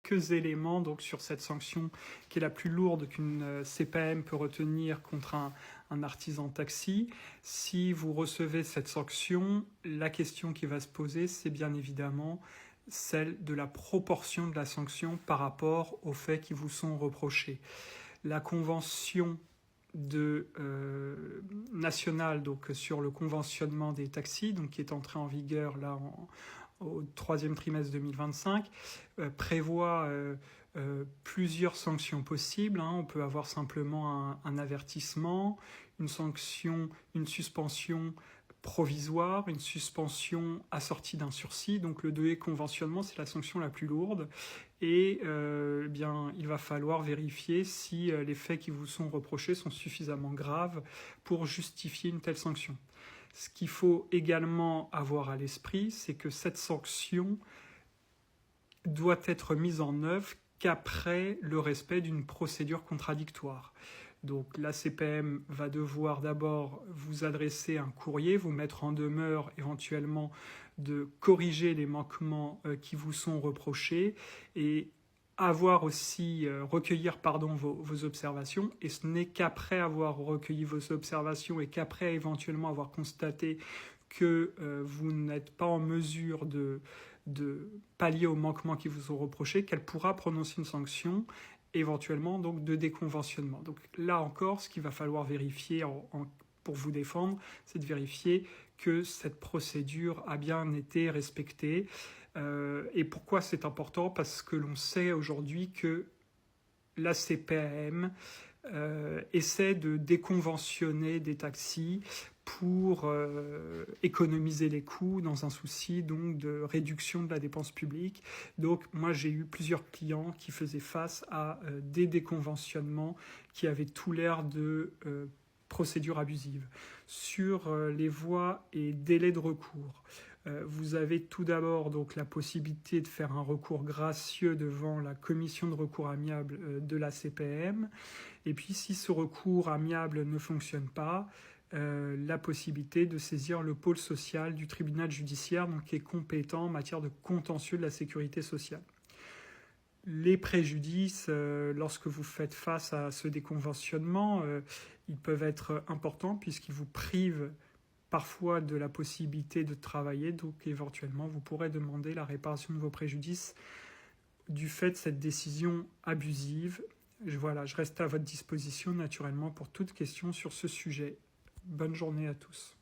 quelques éléments donc, sur cette sanction qui est la plus lourde qu'une CPAM peut retenir contre un artisan taxi. Si vous recevez cette sanction, la question qui va se poser, c'est bien évidemment celle de la proportion de la sanction par rapport aux faits qui vous sont reprochés. La convention nationale donc, sur le conventionnement des taxis, donc, qui est entrée en vigueur là, au troisième trimestre 2025, prévoit plusieurs sanctions possibles. On peut avoir simplement un avertissement, une sanction, une suspension provisoire, une suspension assortie d'un sursis. Donc le déconventionnement, c'est la sanction la plus lourde. Et bien, il va falloir vérifier si les faits qui vous sont reprochés sont suffisamment graves pour justifier une telle sanction. Ce qu'il faut également avoir à l'esprit, c'est que cette sanction doit être mise en œuvre qu'après le respect d'une procédure contradictoire. Donc la CPM va devoir d'abord vous adresser un courrier, vous mettre en demeure éventuellement de corriger les manquements qui vous sont reprochés et recueillir vos observations. Et ce n'est qu'après avoir recueilli vos observations et qu'après éventuellement avoir constaté que vous n'êtes pas en mesure de pallier aux manquements qui vous sont reprochés qu'elle pourra prononcer une sanction éventuellement donc de déconventionnement. Donc là encore, ce qu'il va falloir vérifier pour vous défendre, c'est de vérifier que cette procédure a bien été respectée. Et pourquoi c'est important ? Parce que l'on sait aujourd'hui que la CPAM essaie de déconventionner des taxis pour économiser les coûts dans un souci donc de réduction de la dépense publique. Donc moi j'ai eu plusieurs clients qui faisaient face à des déconventionnements qui avaient tout l'air de procédures abusives. Sur les voies et délais de recours, vous avez tout d'abord donc la possibilité de faire un recours gracieux devant la commission de recours amiable de la CPM. Et puis si ce recours amiable ne fonctionne pas, la possibilité de saisir le pôle social du tribunal judiciaire, donc, qui est compétent en matière de contentieux de la sécurité sociale. Les préjudices, lorsque vous faites face à ce déconventionnement, ils peuvent être importants puisqu'ils vous privent parfois de la possibilité de travailler, donc éventuellement vous pourrez demander la réparation de vos préjudices du fait de cette décision abusive. Je reste à votre disposition naturellement pour toute question sur ce sujet. Bonne journée à tous.